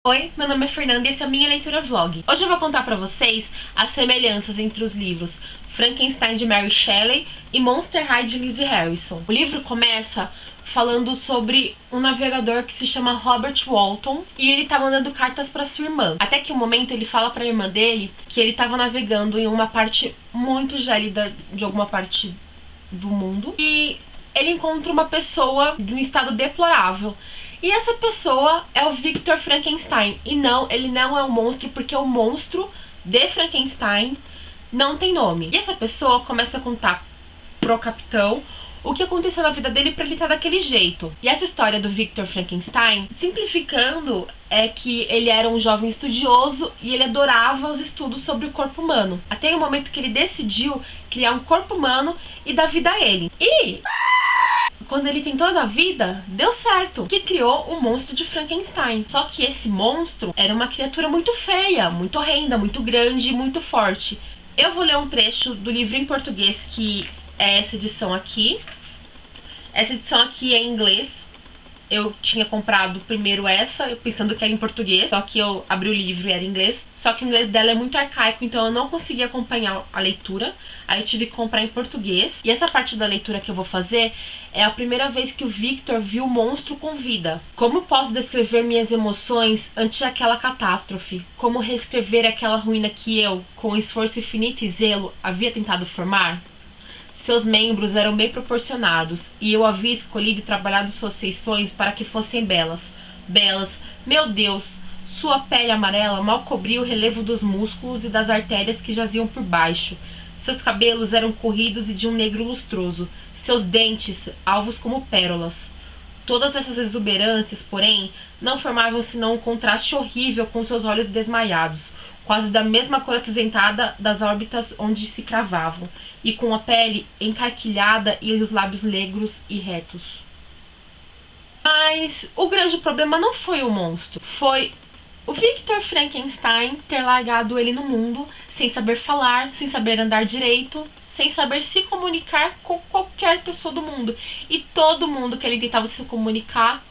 Oi, meu nome é Fernanda e esse é a minha leitura vlog. Hoje eu vou contar pra vocês as semelhanças entre os livros Frankenstein de Mary Shelley e Monster High de Lizzie Harrison. O livro começa falando sobre um navegador que se chama Robert Walton e ele tá mandando cartas pra sua irmã. Até que um momento ele fala pra irmã dele que ele tava navegando em uma parte muito gélida de alguma parte do mundo e ele encontra uma pessoa de um estado deplorável. E essa pessoa é o Victor Frankenstein. E não, ele não é um monstro, porque o monstro de Frankenstein não tem nome. E essa pessoa começa a contar pro capitão o que aconteceu na vida dele pra ele estar daquele jeito. E essa história do Victor Frankenstein, simplificando, é que ele era um jovem estudioso e ele adorava os estudos sobre o corpo humano. Até o momento que ele decidiu criar um corpo humano e dar vida a ele. E quando ele tentou na vida, deu certo, que criou o monstro de Frankenstein. Só que esse monstro era uma criatura muito feia, muito horrenda, muito grande e muito forte. Eu vou ler um trecho do livro em português, que é essa edição aqui. Essa edição aqui é em inglês. Eu tinha comprado primeiro essa, eu pensando que era em português, só que eu abri o livro e era em inglês. Só que o inglês dela é muito arcaico, então eu não consegui acompanhar a leitura. Aí eu tive que comprar em português. E essa parte da leitura que eu vou fazer é a primeira vez que o Victor viu o monstro com vida. Como posso descrever minhas emoções ante aquela catástrofe? Como reescrever aquela ruína que eu, com esforço infinito e zelo, havia tentado formar? Seus membros eram bem proporcionados, e eu havia escolhido e trabalhado suas feições para que fossem belas. Belas, meu Deus! Sua pele amarela mal cobria o relevo dos músculos e das artérias que jaziam por baixo. Seus cabelos eram corridos e de um negro lustroso, seus dentes alvos como pérolas. Todas essas exuberâncias, porém, não formavam senão um contraste horrível com seus olhos desmaiados, quase da mesma cor acinzentada das órbitas onde se cravavam, e com a pele encarquilhada e os lábios negros e retos. Mas o grande problema não foi o monstro, foi o Victor Frankenstein ter largado ele no mundo, sem saber falar, sem saber andar direito, sem saber se comunicar com qualquer pessoa do mundo. E todo mundo que ele tentava se comunicar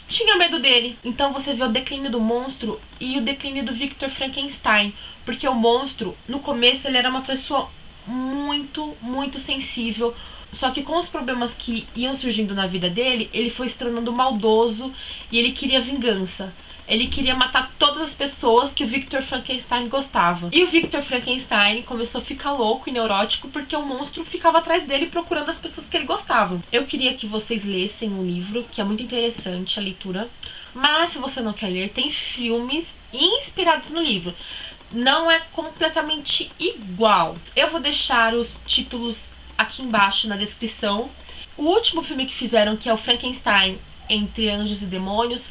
tinha medo dele. Então você vê o declínio do monstro e o declínio do Victor Frankenstein. Porque o monstro, no começo, ele era uma pessoa muito sensível. Só que com os problemas que iam surgindo na vida dele, ele foi se tornando maldoso e ele queria vingança. Ele queria matar todas as pessoas que o Victor Frankenstein gostava. E o Victor Frankenstein começou a ficar louco e neurótico porque o monstro ficava atrás dele procurando as pessoas que ele gostava. Eu queria que vocês lessem o livro, que é muito interessante a leitura. Mas se você não quer ler, tem filmes inspirados no livro. Não é completamente igual. Eu vou deixar os títulos aqui embaixo na descrição. O último filme que fizeram, que é o Frankenstein Entre Anjos e Demônios,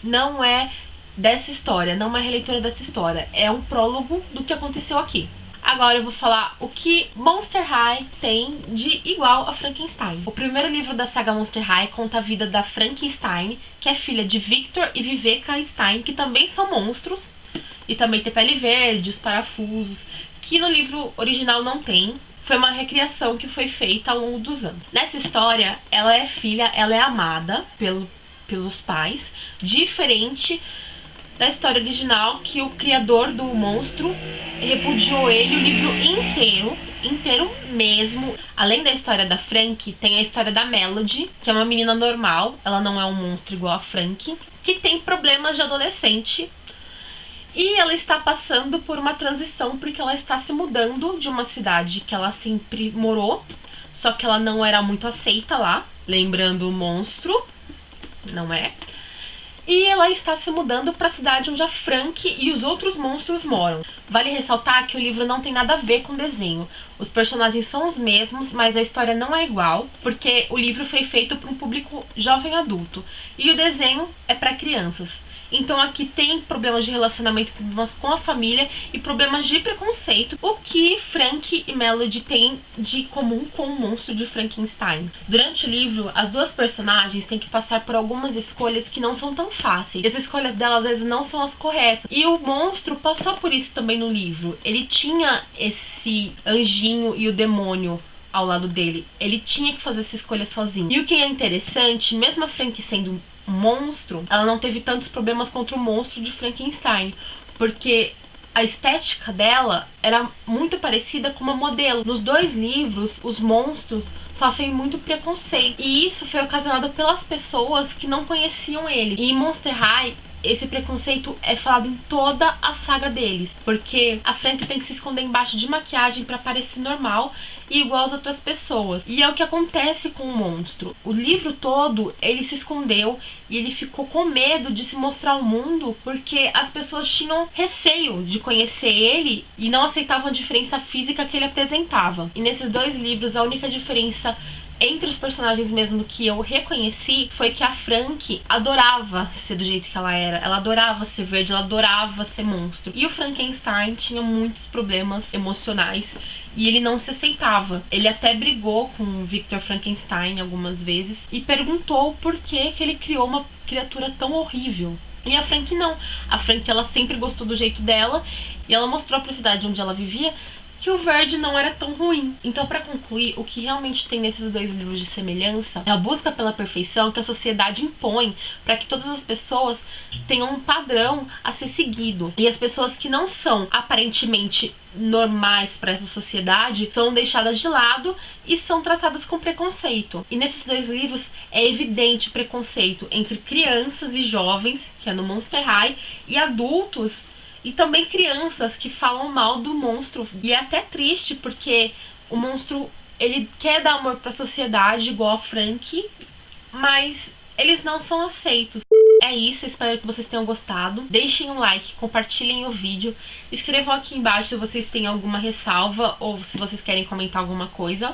não é dessa história, não é uma releitura dessa história. É um prólogo do que aconteceu aqui. Agora eu vou falar o que Monster High tem de igual a Frankenstein. O primeiro livro da saga Monster High conta a vida da Frankenstein, que é filha de Victor e Viveka Stein, que também são monstros. E também tem pele verde, os parafusos, que no livro original não tem. Foi uma recriação que foi feita ao longo dos anos. Nessa história, ela é filha, ela é amada pelos pais, diferente da história original, que o criador do monstro repudiou ele o livro inteiro mesmo. Além da história da Frank, tem a história da Melody, que é uma menina normal, ela não é um monstro igual a Frank, que tem problemas de adolescente. E ela está passando por uma transição, porque ela está se mudando de uma cidade que ela sempre morou, só que ela não era muito aceita lá, lembrando o monstro, não é? E ela está se mudando para a cidade onde a Frank e os outros monstros moram. Vale ressaltar que o livro não tem nada a ver com o desenho. Os personagens são os mesmos, mas a história não é igual, porque o livro foi feito para um público jovem adulto e o desenho é para crianças. Então aqui tem problemas de relacionamento, problemas com a família e problemas de preconceito, o que Frank e Melody têm de comum com o monstro de Frankenstein. Durante o livro, as duas personagens têm que passar por algumas escolhas que não são tão fáceis. As escolhas delas às vezes não são as corretas. E o monstro passou por isso também no livro. Ele tinha esse anjinho e o demônio ao lado dele. Ele tinha que fazer essa escolha sozinho. E o que é interessante, mesmo a Frank sendo monstro, ela não teve tantos problemas contra o monstro de Frankenstein, porque a estética dela era muito parecida com uma modelo. Nos 2 livros, os monstros sofrem muito preconceito, e isso foi ocasionado pelas pessoas que não conheciam ele. E em Monster High, esse preconceito é falado em toda a saga deles, porque a Frank tem que se esconder embaixo de maquiagem para parecer normal e igual às outras pessoas. E é o que acontece com o monstro. O livro todo, ele se escondeu e ele ficou com medo de se mostrar ao mundo, porque as pessoas tinham receio de conhecer ele e não aceitavam a diferença física que ele apresentava. E nesses 2 livros, a única diferença entre os personagens mesmo que eu reconheci foi que a Frank adorava ser do jeito que ela era. Ela adorava ser verde, ela adorava ser monstro. E o Frankenstein tinha muitos problemas emocionais e ele não se aceitava. Ele até brigou com o Victor Frankenstein algumas vezes e perguntou por que ele criou uma criatura tão horrível. E a Frank não. A Frank, ela sempre gostou do jeito dela e ela mostrou pra cidade onde ela vivia que o verde não era tão ruim. Então, para concluir, o que realmente tem nesses 2 livros de semelhança é a busca pela perfeição que a sociedade impõe para que todas as pessoas tenham um padrão a ser seguido. E as pessoas que não são aparentemente normais para essa sociedade são deixadas de lado e são tratadas com preconceito. E nesses 2 livros é evidente preconceito entre crianças e jovens, que é no Monster High, e adultos e também crianças que falam mal do monstro. E é até triste, porque o monstro, ele quer dar amor pra sociedade, igual a Frank, mas eles não são aceitos. É isso, espero que vocês tenham gostado. Deixem um like, compartilhem o vídeo. Escrevam aqui embaixo se vocês têm alguma ressalva ou se vocês querem comentar alguma coisa.